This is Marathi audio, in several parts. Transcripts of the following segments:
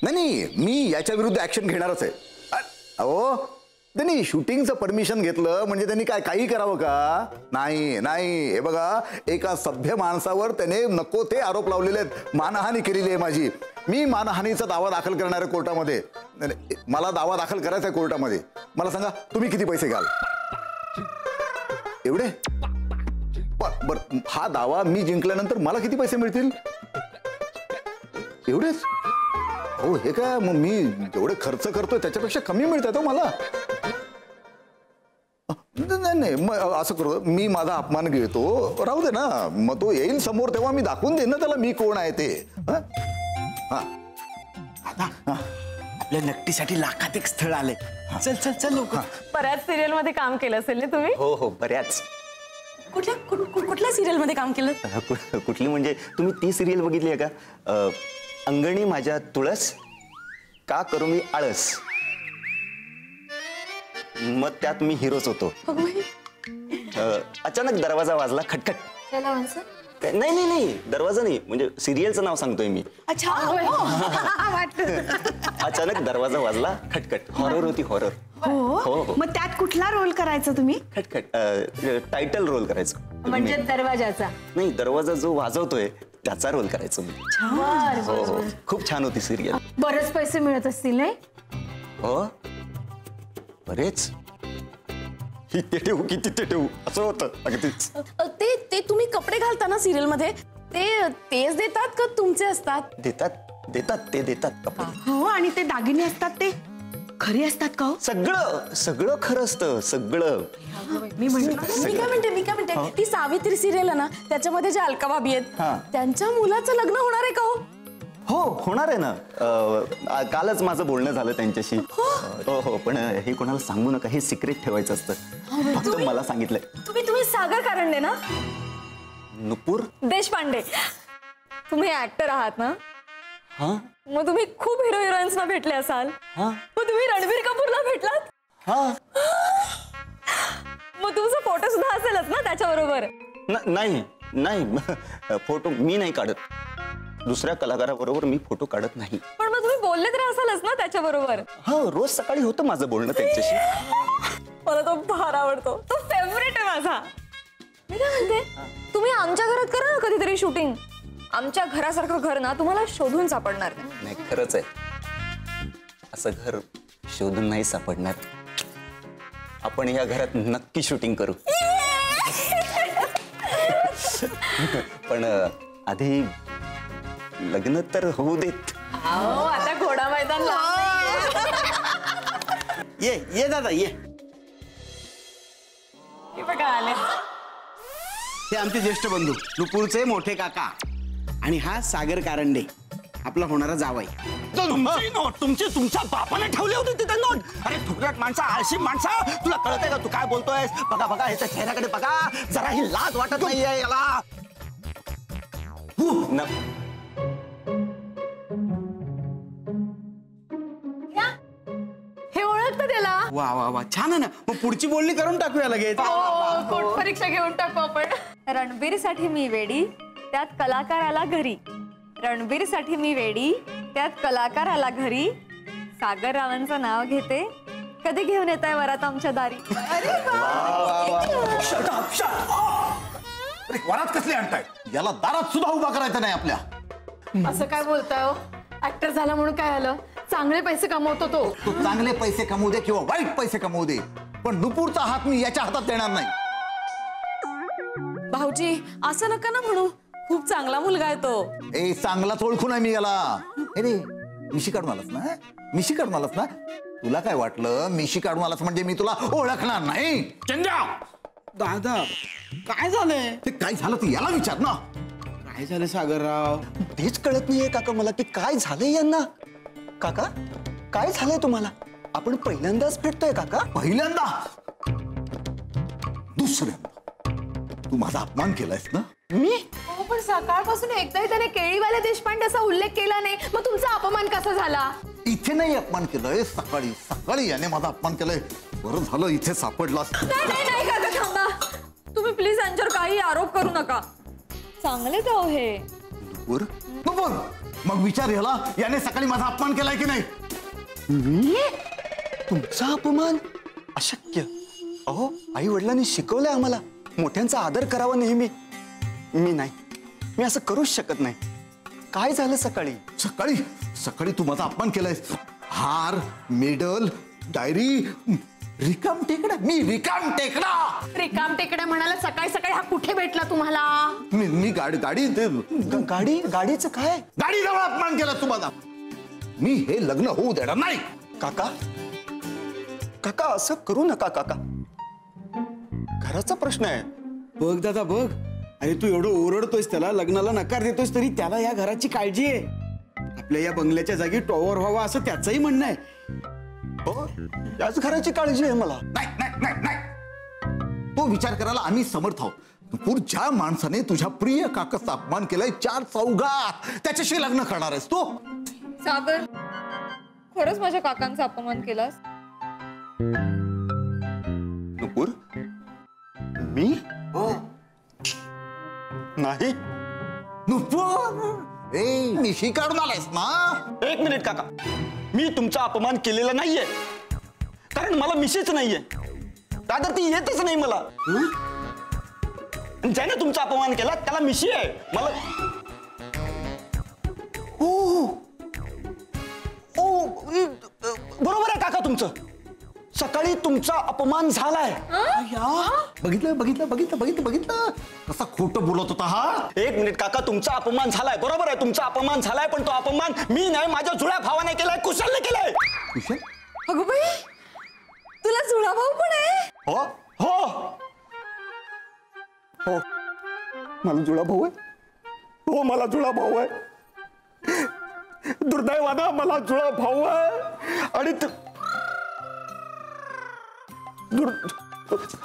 नाही मी याच्या विरुद्ध ऍक्शन घेणारच आहे. अहो त्यांनी शूटिंगचं परमिशन घेतलं म्हणजे त्यांनी काही करावं का? नाही नाही, हे बघा एका सभ्य माणसावर त्याने नको ते आरोप लावलेले आहेत. मानहानी केलेली आहे माझी. मी मानहानीचा दावा दाखल करणार आहे कोर्टामध्ये. मला दावा दाखल करायचा आहे कोर्टामध्ये. मला सांगा तुम्ही किती पैसे घ्याल? एवढे? बर हा दावा मी जिंकल्यानंतर मला किती पैसे मिळतील? एवढेच? हो हे काय मग मी जेवढे खर्च करतोय त्याच्यापेक्षा कमी मिळतात हो मला. नाही नाही मग असं करू, मी माझा अपमान घेतो राहू दे ना. मग तो येईल समोर तेव्हा मी दाखवून देईन ना त्याला मी कोण आहे ते. आपल्या नक्कीसाठी लाखात एक स्थळ आले. चल चल चल लवकर. बऱ्याच सिरियल मध्ये काम केलं असेल ना तुम्ही? हो हो बऱ्याच. कुठल्या सिरियल मध्ये काम केलं? कुठली म्हणजे तुम्ही ती सिरियल बघितली आहे का? अंगणी माझ्या तुळस का करू मी आळस. मग त्यात मी हिरोच होतो. अचानक दरवाजा वाजला खटखट. नाही नाही नाही दरवाजा नाही म्हणजे सिरियलचं नाव सांगतोय मी. अच्छा अचानक दरवाजा वाजला खटखट. हॉरर होती हॉरर. हो मग त्यात कुठला रोल करायचा तुम्ही? खटखट टायटल रोल करायचं. म्हणजे दरवाजाचा? नाही दरवाजा जो वाजवतोय त्याचा रोल करायचं मी. हो हो खूप छान होती सिरियल. बरेच पैसे मिळत असतील नाही? हो बरेच. इथे ठेवू की तिथे ठेवू असं होतं अगदीच. ते तुम्ही कपडे घालता ना सिरियल मध्ये तेच देतात का तुमचे असतात? देतात देतात ते देतात कपडे. हो आणि ते दागिने असतात ते खरे असतात का? सगळं सगळं खरं असतं सगळं. मी काय म्हणते ती सावित्री सिरियल आहे ना त्याच्यामध्ये ज्या अलका भाभी आहेत त्यांच्या मुलाचं लग्न होणार आहे का? हो होणार आहे ना. कालच माझं बोलणं झालं त्यांच्याशी. हो हो पण हे कोणाला सांगू नका, हे सिक्रेट ठेवायचं असतं. फक्त मला सांगितलंय. तुम्ही सागर कारंडे ना? नुपूर देशपांडे. तुम्ही ऍक्टर आहात ना? हा मग तुम्ही खूप हिरो हिरोईन्सना भेटले असाल. मग तुम्ही रणबीर कपूरला भेटलात? हा मग तुमचा फोटो सुद्धा असेलच ना त्याच्याबरोबर? नाही नाही फोटो मी नाही काढत. दुसऱ्या कलाकाराबरोबर मी फोटो काढत नाही. पण मग तुम्ही बोलले तर असालच ना त्याच्याबरोबर? हो रोज सकाळी होतं माझं बोलणं त्यांच्याशी. मला तो फार आवडतो. तो फेवरेट आहे माझा. मी काय म्हणते तुम्ही आमच्या घरात करा ना कधीतरी शूटिंग. आमच्या घरासारखं घर ना तुम्हाला शोधून सापडणार नाही. खरंच आहे असं घर शोधून नाही सापडणार. आपण या घरात नक्की शूटिंग करू. पण आधी लग्न तर होऊ देत. आता घोडा मैदान ये ये दादा ये. बघा आले. हे आमचे ज्येष्ठ बंधू नुपूरचे मोठे काका आणि हा सागर कारंडे आपला होणारा जावई. तुमच्या बापाने ठेवले होते तिथे नोट. अरे फुकट माणसा आळशी माणसा तुला कळतंय का तू काय बोलतोयस? बघा बघा याच्या चेहऱ्याकडे बघा जरा ही लाज वाटत नाहीये याला. हे ओळखतं त्याला? वा वा वा छान आहे ना. मग पुढची बोलणी करून टाकूया लगेच. कोर्ट परीक्षा घेऊन टाकू आपण. रणबीर साठी मी वेडी त्यात कलाकार आला घरी. रणबीर साठी मी वेडी त्यात कलाकार आला घरी. सागर रावांचं नाव घेते कधी घेऊन येत आहे वरात आमच्या दारी. वरात कसली आणताय? याला दारात सुद्धा उभा करायचं नाही आपल्या. असं काय बोलताय हो? ऍक्टर झाला म्हणून काय आलं? चांगले पैसे कमवतो तो. चांगले पैसे कमवू दे किंवा वाईट पैसे कमवू दे पण नुपूरचा हात मी याच्या हातात देणार नाही. भाऊजी असं नका ना म्हणू. खूप चांगला मुलगा आहे तो. ए चांगलाच ओळखून आहे मी याला. अरे मिशी काढून आलास ना? मिशी काढून आलास ना? तुला काय वाटलं मिशी काढून आलास म्हणजे मी तुला ओळखणार नाही? दादा काय झालंय? ते काय झालं ते याला विचार ना. काय झालं सागरराव? तेच कळत नाहीये काका मला की काय झालंय यांना. काका काय झालंय तुम्हाला? आपण पहिल्यांदाच भेटतोय काका. पहिल्यांदा? दुसऱ्यांदा? तू माझा अपमान केलायस ना? मी? हो पण सकाळपासून एकदाही त्याने केळीवाल्या देशपांडे असा उल्लेख केला नाही. मग तुमचा अपमान कसा झाला? इथे नाही अपमान केलंय. सकाळी सकाळी याने माझा अपमान केलंय. बरं झालं इथे सापडलास. नाही काका थांबा. तुम्ही प्लीज यांच्यावर काही आरोप करू नका. चांगले तो हे. नुपूर नुपूर मग विचार ह्याला याने सकाळी माझा अपमान केलाय की नाही. तुमचा अपमान अशक्य. अहो आई वडिलांनी शिकवलंय आम्हाला मोठ्यांचा आदर करावा नेहमी. मी असं करूच शकत नाही. काय झालं सकाळी? सकाळी सकाळी तू माझा अपमान केलायस. हार मेडल डायरी रिकाम टेकडा. मी रिकाम टेकडा. रिकाम टेकडे म्हणाला सकाळी सकाळी हा कुठे भेटला तुम्हाला? मी गाडी गाडीचं काय? गाडी जवळ अपमान केला तू माझा. मी हे लग्न होऊ देणार नाही. काका काका असं करू नका काका. घराचा प्रश्न आहे. बघ दादा बघ. अरे तू एवढं ओरडतोयस त्याला, लग्नाला नकार देतोयस, तरी त्याला या घराची काळजी आहे. आपल्या या बंगल्याच्या जागी टॉवर व्हावा असं त्याचंही म्हणणं आहे. हो याच घराची काळजी आहे मला. नाही नाही नाही नाही. तो विचार करायला आम्ही समर्थ आहोत. नुपूर, ज्या माणसाने तुझ्या प्रिय काकाचा अपमान केलाय 4 चौघात, त्याच्याशी लग्न करणार आहेस तू? सागर, खरंच माझ्या काकांचा अपमान केलास? नुपूर मी नाही. नुपूर ए मिशी काढून आलायस ना. एक मिनिट काका, मी तुमचा अपमान केलेला नाहीये, कारण मला मिशीच नाहीये. दादा ती येतच नाही मला. ज्याने तुमचा अपमान केला त्याला मिशी आहे. मला बरोबर आहे काका तुमचं. सकाळी तुमचा अपमान झालाय. बघितलं बघितलं बघितलं बघितलं बघितलं कसा खोटं बोलत होता हा. एक मिनिट काका, तुमचा अपमान झालाय. बरोबर आहे तुमचा अपमान झालाय, पण तो अपमान मी नाही, माझ्या जुळ्या भावाने केलाय, कुशलने केलाय. कुशल? अगं बाई, तुला जुळा भाऊ पण आहे? हो हो हो, मला जुळा भाऊ आहे. हो मला जुळा भाऊ आहे. दुर्दैवानं मला जुळा भाऊ आहे. आणि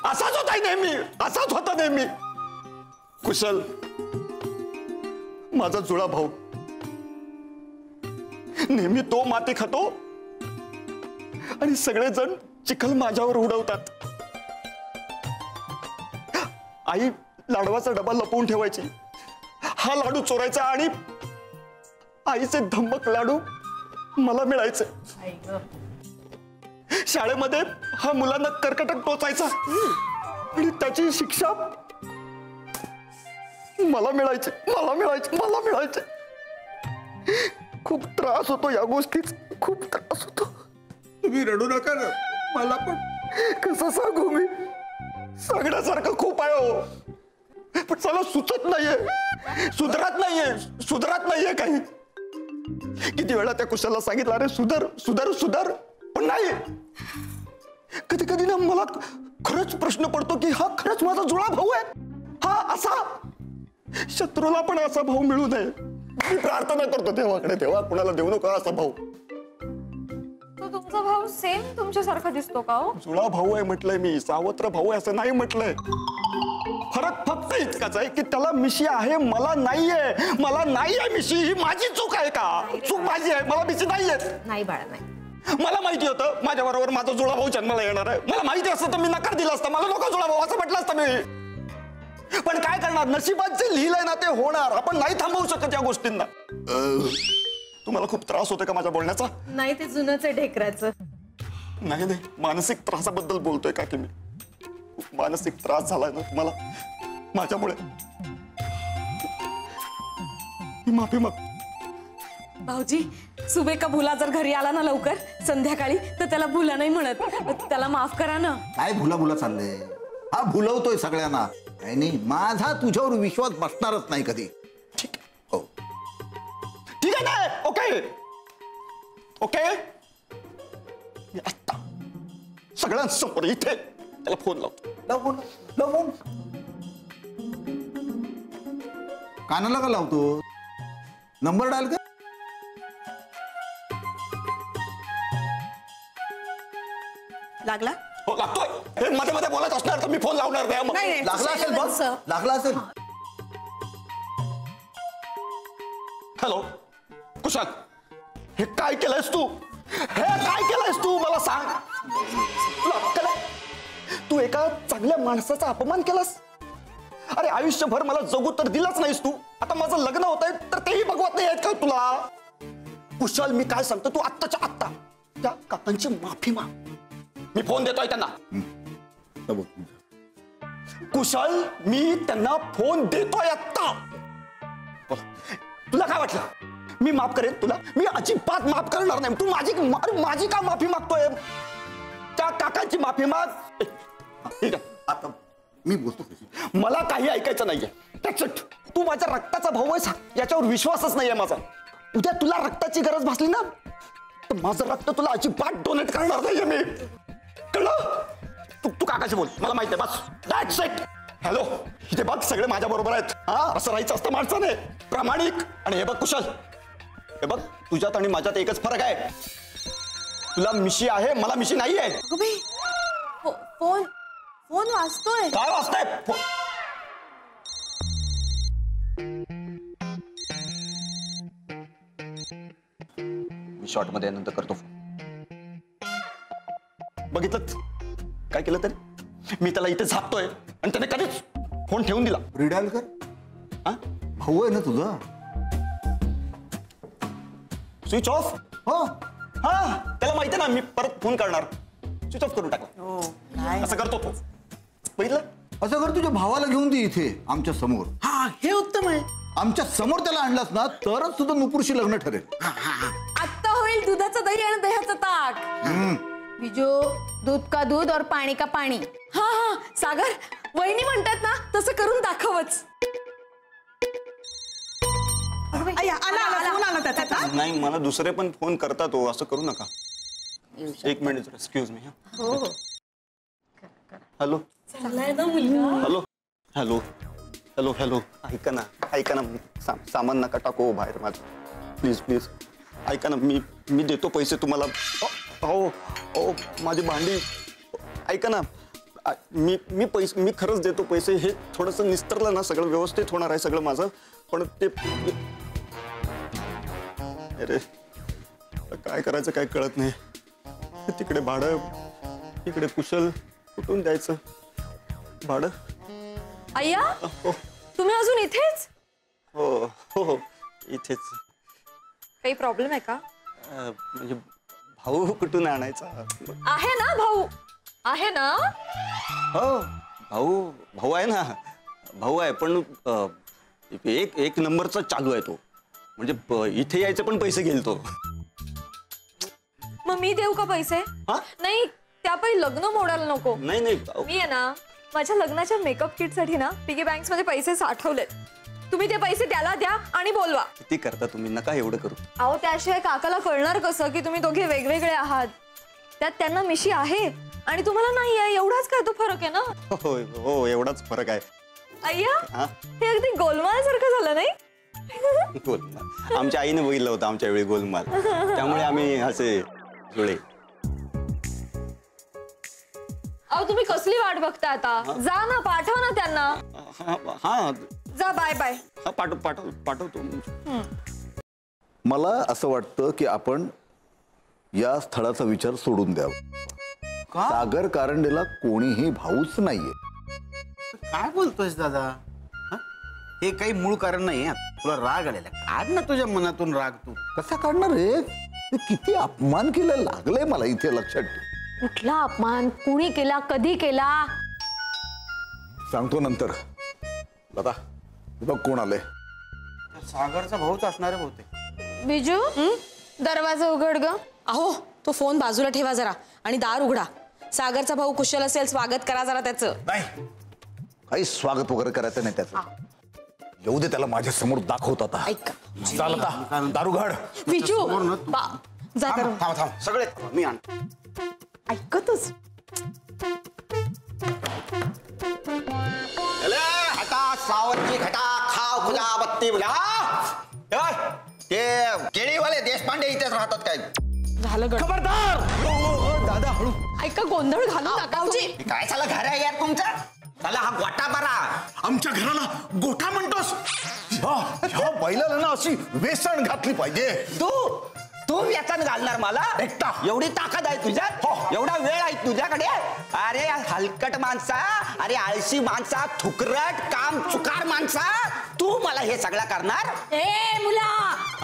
असाच होता नेहमी, असाच होता नेहमी. कुशल माझा जुळा भाऊ, नेहमी तो माती खातो आणि सगळेजण चिखल माझ्यावर उडवतात. आई लाडवाचा डबा लपवून ठेवायची, हा लाडू चोरायचा आणि आईचे धम्मक लाडू मला मिळायचे. शाळेमध्ये हा मुलांना कर्कटक टोचायचा आणि त्याची शिक्षा मला मिळायची. खूप त्रास होतो या गोष्टीच, खूप त्रास होतो. तुम्ही रडू नका ना. मला पण कसं सांगू मी, सांगण्यासारखं खूप आहे हो, पण चला सुचत नाहीये, सुधरत नाहीये काही. किती वेळा त्या कुशलला सांगितलं अरे सुधर सुधर सुधर, पण नाही. कधी कधी ना मला खरंच प्रश्न पडतो की हा खरंच माझा जुळा भाऊ आहे. हा असा शत्रूला पण असा भाऊ मिळू नये. मी प्रार्थना करतो देवाकडे, देवा कुणाला देऊ नका असा भाऊ. तो तुमचा भाऊ सेम तुमच्यासारखा दिसतो का हो? जुळा भाऊ आहे म्हटलंय मी, सावत्र भाऊ आहे असं नाही म्हटलंय. फरक फक्त इतकाच आहे की त्याला मिशी आहे, मला नाहीये. मला नाहीये मिशी, ही माझी चूक आहे का? चूक माझी आहे, मला मिशी नाहीये. नाही बाळा नाही. मला माहिती होतं माझ्या बरोबर माझा जुळा भाऊ जन्माला येणार आहे. मला माहिती असतं तर मी नकार दिला असता. मला नको जुळा भाऊ असं म्हटलं असतं मी. पण काय करणार, नशिबात जे लिहिलंय ना ते होणार. आपण नाही थांबवू शकत या गोष्टींना. तुम्हाला खूप त्रास होतो का माझ्या बोलण्याचा? नाही, ते जुनंच आहे ढेकराचं. नाही नाही, मानसिक त्रासाबद्दल बोलतोय का की मी. खूप मानसिक त्रास झालाय ना तुम्हाला माझ्यामुळे. माफी माग. भाऊजी, सुबेका भुला जर घरी आला ना लवकर संध्याकाळी, तर त्याला भुला नाही म्हणत, त्याला माफ करा ना. काय भुला चाललंय? हा भुलवतोय सगळ्यांना. नाही, माझा तुझ्यावर विश्वास बसणारच नाही कधी. ठीक हो, ठीक आहे ना. ओके ओके, मी आत्ता सगळ्यांसमोर इथे त्याला फोन लावतो. लावून कानाला का लावतो? नंबर डायल कर. लागला? हो लागतोय. हे मध्ये मध्ये बोलत असणार तर मी फोन लावणार नाही. नाही, लागला असेल बस, लागला असेल. हॅलो कुशाल, हे काय केलंयस तू? मला सांग. तुला अक्कल आहे? तू एका चांगल्या माणसाचा अपमान केलास. अरे आयुष्यभर मला जगू तर दिलाच नाहीस तू. आता माझं लग्न होत आहे तर तेही बघवत नाही आहेत का तुला? कुशल, मी काय सांगतो, तू आत्ताच्या आत्ता त्या काकांची माफी माग. मी फोन देतोय त्यांना. कुशल, मी त्यांना फोन देतोय आत्ता. तुला काय वाटलं मी माफ करेन तुला? मी अजिबात माफ करणार नाही. तू माझी का माफी मागतोय? त्या काकांची माफी माग. ठीक आहे, आता मी बोलतो. मला काही ऐकायचं नाहीये. That's it. तू माझ्या रक्ताचा भाऊ आहेस, याच्यावर विश्वासच नाहीये माझा. उद्या तुला रक्ताची गरज भासली ना तर माझं रक्त तुला अजिबात डोनेट करणार नाहीये मी. कळलं? तू काकाशी बोल, मला माहिती आहे. बस, दॅट्स इट. हॅलो, इथे बघ, सगळे माझ्या बरोबर आहेत. हा, असं राहायचं असतं माणसाने, प्रामाणिक. आणि हे बघ कुशल, हे बघ, तुझ्यात आणि माझ्यात एकच फरक आहे. तुला मिशी आहे, मला मिशी नाहीये. अगं बाई, फोन फोन वाजतोय. काय वाजताय? मी शॉर्ट मध्ये नंतर करतो फोन. बघितलं काय केलं तरी? मी त्याला इथे झापतोय आणि त्याने कधीच फोन ठेवून दिला. रिडायल कर. हा? भाऊ आहे ना तुझा? Switch off. हो. हा, त्याला माहिती ना मी परत फोन करणार. स्विच ऑफ करून टाकला. असं करतो तो. बघितलं? असं कर, तुझ्या भावाला घेऊन दे इथे आमच्या समोर. हा, हे उत्तम आहे. आमच्या समोर त्याला आणलास ना तरच तुझं नुपूरशी लग्न ठरेल. आत्ता होईल दुधाचं दही आणि दह्याचं ताक. बिजू, दूध का दूध और पाणी का पाणी. हा हा, सागर, वहिनी म्हणतात ना तसं करून दाखवच. आला त्याचा. नाही, मला दुसरे पण फोन करतात हो, असं करू नका. एक minute, excuse me. Hello hello hello hello hello, ऐका ना, सामान नका टाको बाहेर माझं, प्लीज प्लीज. ऐका ना, मी देतो पैसे तुम्हाला. हो हो, माझी भांडी. ऐका ना, मी खरंच देतो पैसे. हे थोडंसं निस्तरलं ना सगळं व्यवस्थित होणार आहे सगळं माझं. पण ते अरे काय करायचं काय कळत नाही. तिकडे भाडं, इकडे कुशल, कुठून द्यायचं भाडं? अय्या, हो तुम्ही अजून इथेच? हो हो, इथेच. काही प्रॉब्लेम आहे का? म्हणजे भाऊ कुठून आणायचा? आहे ना भाऊ? आहे ना? हो, भाऊ आहे ना. भाऊ आहे, पण एक नंबरचा चालू आहे तो. म्हणजे इथे यायचे पण पैसे घेईल तो. मग मी देऊ का पैसे? हा? नाही, त्यापैकी लग्न मोडायला नको. नाही नाही, मी आहे ना माझ्या लग्नाच्या मेकअप किट साठी ना पिगी बँक्स मध्ये पैसे साठवलेत. तुम्ही ते पैसे त्याला द्या आणि बोलवा. किती करता तुम्ही, नका एवढं करू. अहो, त्याशिवाय काकाला कळणार कसं की तुम्ही दोघे वेगवेगळे आहात. त्यात त्यांना मिशी आहे आणि तुम्हाला नाही आहे, एवढाच काय तो फरक आहे ना. हो हो, एवढाच फरक आहे. अय्या, हा? हे अगदी गोलमाल सारखं झालं नाही? गोलमाल आमच्या आईने बघितलं होतं आमच्या वेळी गोलमाल, त्यामुळे आम्ही असे जुळे. अहो, तुम्ही कसली वाट बघता आता? जा ना, पाठव ना त्यांना. हा जा, बाय बाय. हा, पाठवतो. मला असं वाटतं की आपण या स्थळाचा विचार सोडून द्यावा. सागर कारंडेला कोणीही भाऊच नाहीये. काय बोलतोयस दादा? हा? हे काही मूळ कारण नाही. तुला राग आलेला, काढ ना तुझ्या मनातून राग. तू कसा काढणार रे? हे किती अपमान केलं लागलंय मला इथे लक्षात ठेव. कुठला अपमान? कुणी केला? कधी केला? सांगतो नंतर. दादा बघ कोण आले. सागरचा भाऊच असणार आहे बहुतेक. बिजू, दरवाजा उघड ग. अहो, तो फोन बाजूला ठेवा जरा आणि दार उघडा. सागरचा भाऊ कुशल असेल, स्वागत करा जरा त्याचं. नाही, काही स्वागत वगैरे करायचं नाही त्याचं. येऊ दे त्याला माझ्या समोर दाखवत आता. ऐका चालता दारुघड. विजू, जा तर. थांब सगळे मी आणतो. ऐकतच. हटा सावरची घटा खाव खुला बत्ती बुला. ते केळीवाले देशपांडे इथेच राहतात काय? झालं गड. खबरदार. दादा हळू. ऐका, गोंधळ घालू नका. भाऊजी, काय झालं घर आहे यार तुमचं? चला हा गोटा बरा. आमच्या घराला गोठा म्हणतोस? ह्या बैलाला ना अशी वेसण घातली पाहिजे. तू तू व्यसन घालणार मला एकटा. एवढी ताकद आहे तुझ्यात एवढा वेळ आहे तुझ्याकडे अरे हलकट माणसा अरे आळशी माणसा थुकरट काम चुकार माणसा तू मला हे सगळं करणार ए मुला,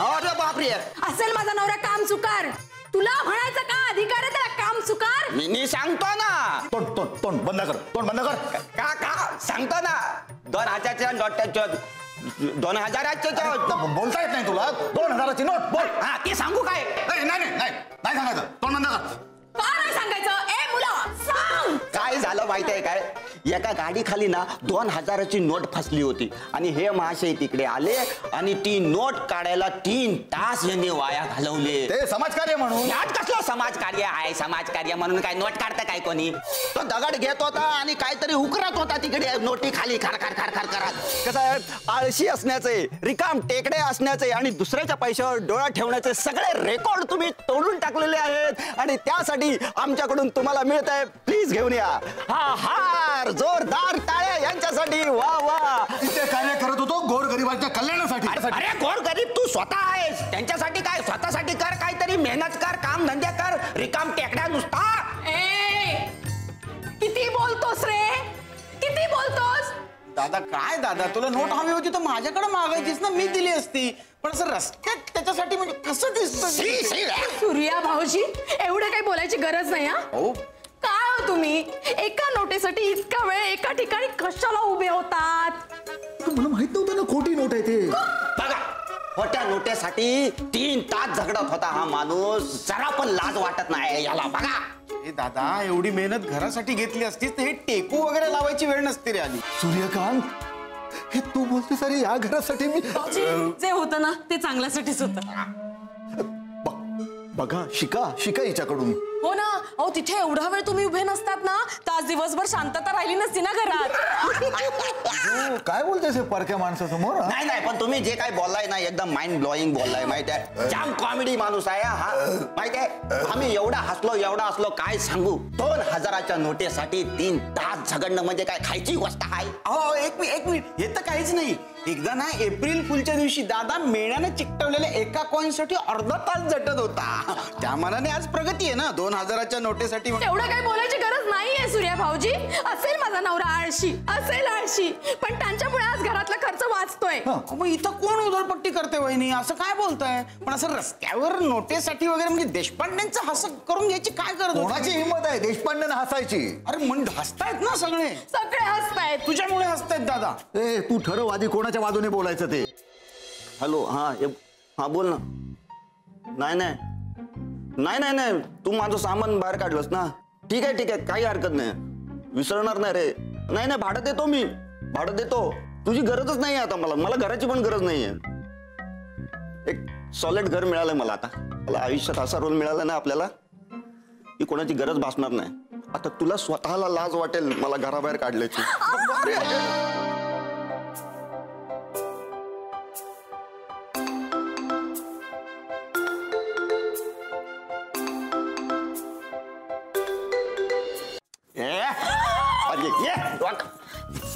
अरे बापरे असेल माझा नवरा काम चुकार, तुला म्हणायचं का अधिकार आहे त्याला काम चुकार? मी सांगतो ना तोंड बंद कर, तोंड बंद कर. का सांगतो ना 2000च्या नोटाच्या 2000च्या बोलता येत नाही तुला? 2000ची नोट बोल. हा ते सांगू काय नाही सांगायचं. तोंड बंद कर. का नाही सांगायचं? ए मुला सांग. काय झालं माहिती आहे काय एका गाडी खाली ना 2000ची नोट फसली होती आणि हे महाशय तिकडे आले आणि ती नोट काढायला 3 तास यांनी वाया घालवले. ते समाजकार्य म्हणून. यात कसलं समाजकार्य आहे? समाजकार्य म्हणून काय नोट काढतं काय कोणी? तो दगड घेत होता आणि काहीतरी उकरत होता तिकडे नोटी खाली खर खर खर खर करत. कसं आहे आळशी असण्याचे रिकाम टेकडे असण्याचे आणि दुसऱ्याच्या पैशावर डोळा ठेवण्याचे सगळे रेकॉर्ड तुम्ही तोडून टाकलेले आहेत आणि त्यासाठी आमच्याकडून तुम्हाला मिळत आहे. प्लीज घेऊन या हा हार जोरदार टाळ्या यांच्यासाठी. वा वा ते कार्य करत होतो गोरगरिबांच्या कल्याणासाठी. अरे गोर गरीब तू स्वतः आहेस त्यांच्यासाठी काय स्वतःसाठी कर काहीतरी मेहनत कर काम धंदे कर रिकाम टेकड्या नुसता. ए किती बोलतोस रे, किती बोलतोस? दादा काय दादा, तुला नोट हवी होती तर माझ्याकडे मागायचीस ना, मी दिली असती. पण असं रस्त्यात त्याच्यासाठी म्हणजे कसं दिसतं? सूर्या भाऊजी एवढं काही बोलायची गरज नाही. हा हो काय हो तुम्ही एका नोटेसाठी इतका वेळ एका ठिकाणी कशाला उभे होतात? मला माहित नव्हतं ना खोटी नोट आहे ते. बघा खोट्या नोटेसाठी 3 तास झगडत होता हा माणूस. जरा पण लाज वाटत नाही याला. बघा हे दादा, एवढी मेहनत घरासाठी घेतली असतीस तर हे टेकू वगैरे लावायची वेळ नसते रे आली. सूर्यकांत हे तू बोलतेस अरे या घरासाठी मी जे होतं ना ते चांगल्यासाठीच होतं. बघा शिका हिच्याकडून. हो ना. अहो तिथे एवढा वेळ तुम्ही उभे नसतात ना तर आज दिवसभर शांतता राहिली नसती ना घरात. तू काय बोलतेस हे परक्या माणसासमोर? नाही नाही पण तुम्ही जे काय बोललाय ना एकदम माइंड ब्लोईंग बोललाय माहिती आहे. जाम कॉमेडी माणूस आहे हा माहिती आहे. आम्ही एवढा हसलो काय सांगू. 2000च्या नोटेसाठी 3 तास झगडणं म्हणजे काय खायची गोष्ट आहे? अहो एक मिनिट हे तर काहीच नाही. एकदा ना एप्रिल फुलच्या दिवशी दादा मेण्याने चिकटवलेल्या एका कॉइन साठी अर्धा तास झटत होता. त्या मानाने आज प्रगती आहे ना 2000च्या नोटेसाठी. एवढं काही बोलायची गरज नाहीये सूर्या भाऊजी. असेल माझा नवरा आळशी, असेल आळशी, पण त्यांच्यामुळे आज घरातला खर्च वाचतोय. मग इथं कोण उधळपट्टी करते वहिनी? असं काय बोलताय? पण असं रस्त्यावर नोटेसाठी वगैरे म्हणजे देशपांडेंचं हसं करून घ्यायची काय करत होता? कोणाची हिंमत आहे देशपांडेंना हसायची? अरे मन हसतायत ना सगळे हसतायत. तुझ्यामुळे हसतायत दादा. ए तू ठरव आधी कोणाच्या बाजूने बोलायचं ते. हॅलो हा बोल ना. नाही तू माझं सामान बाहेर काढलंस ना. ठीक आहे काही हरकत नाही विसरणार नाही रे. नाही भाडं देतो मी भाडं देतो. तुझी गरजच नाही आता मला घराची पण गरज नाहीये. एक सॉलिड घर मिळालंय मला आता. मला आयुष्यात असा रोल मिळाला ना आपल्याला की कोणाची गरज भासणार नाही. आता तुला स्वतःला लाज वाटेल मला घराबाहेर काढल्याची.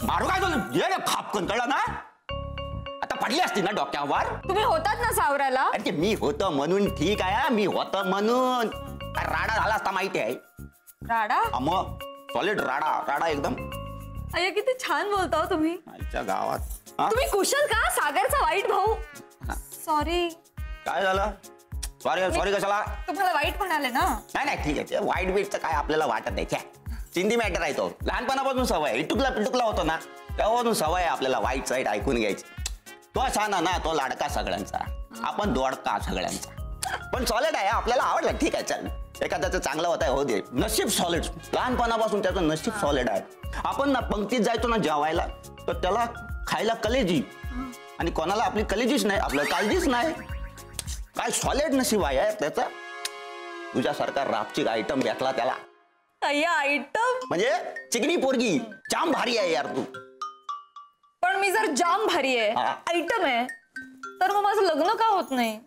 मारू काय ये रे फापकन कळला ना. आता पडली असती ना डोक्यावर. तुम्ही होतात ना सावराला. अरे मी होतो म्हणून ठीक आहे. मी होतो म्हणून राडा झाला असता माहिती आहे. राडा? मग सॉलिड राडा एकदम. अय्या किती छान बोलता हो तुम्ही. आजच्या गावात तुम्ही कुशल का? सागरचा वाईट भाऊ. सॉरी. काय झालं? सॉरी कशाला? तुम्हाला वाईट म्हणाले ना. नाही ठीक आहे. वाईट बीटचं काय आपल्याला वाटत नाही. चिंदी मॅटर आहे तो. लहानपणापासून सवय इटुकला होतो ना तेव्हापासून सवय आहे आपल्याला वाईट साईट ऐकून घ्यायची. तो छान ना तो लाडका सगळ्यांचा आपण दोडका सगळ्यांचा. पण सॉलिड आहे आपल्याला आवडलं ठीक आहे चल. एखाद्याचं चांगलं होत आहे हो दे. नशीब सॉलिड लहानपणापासून त्याचं नशीब सॉलिड आहे. आपण ना पंक्तीत जायचो ना जेवायला तर त्याला खायला कलेजी आणि कोणाला आपली कलेजीच नाही आपलं काळजीच नाही. काय सॉलिड नशीब आहे त्याचं. तुझ्यासारखा रापचिक आयटम भेटला त्याला. आयटम म्हणजे चिकनी पोरगी जाम भारी आहे यार तू. पण मी जर जाम भारी आहे आयटम आहे तर मग माझं लग्न का होत नाही?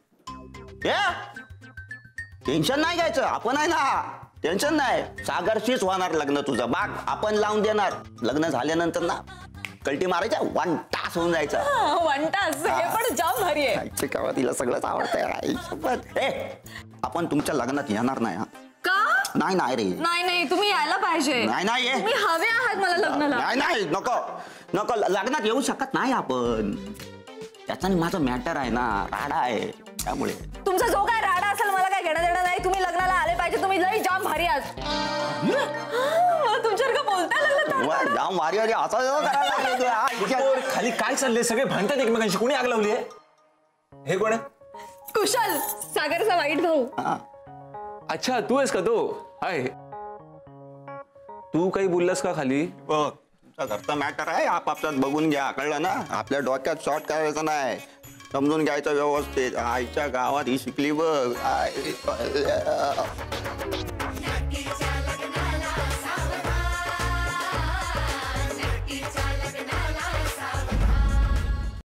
टेन्शन नाही घ्यायचं आपण आहे ना. टेन्शन नाही. सागरशीच होणार लग्न तुझं. बाग आपण लावून देणार. लग्न झाल्यानंतर ना कल्टी मारायच्या 1 तास होऊन जायचा. वन तास हे पण जाम भारी आहे. आईच्या गावात तिला सगळंच आवडतंय. आई शपथ. आपण तुमच्या लग्नात येणार नाही हा. का नाही नाही रे. नाही तुम्ही यायला पाहिजे. नाही ये. तुम्ही हवे आहात मला लग्नाला. नाही नको नको लग्नात येऊ शकत नाही आपण. त्याचा माझा मॅटर आहे ना, राडा आहे त्यामुळे. तुमचा जो काय राडा असेल मला काय घेणं देणं नाही. तुम्ही लग्नाला आले पाहिजे. तुम्ही लई जाम भारी आहात. मला तुमच्यासारखं बोलता लागलं. वा, जाम वारी वारी असं करायला लागलं तू. पोर, खाली काय चाललंय? सगळे भांडतात एकमेकांशी. कोणी आग लावली आहे? हे कोण आहे? कुशल, सागरचा वाईट भाऊ. अच्छा, तू आहेस का तो? हाय. तू काही बोललास का खाली? बघ, तुमचा घरचा मॅटर आहे, आपापसात बघून घ्या, कळलं ना? आपल्या डोक्यात शॉर्ट करायचं नाही, समजून घ्यायचं व्यवस्थित. आईच्या गावात ही शिकली बघ.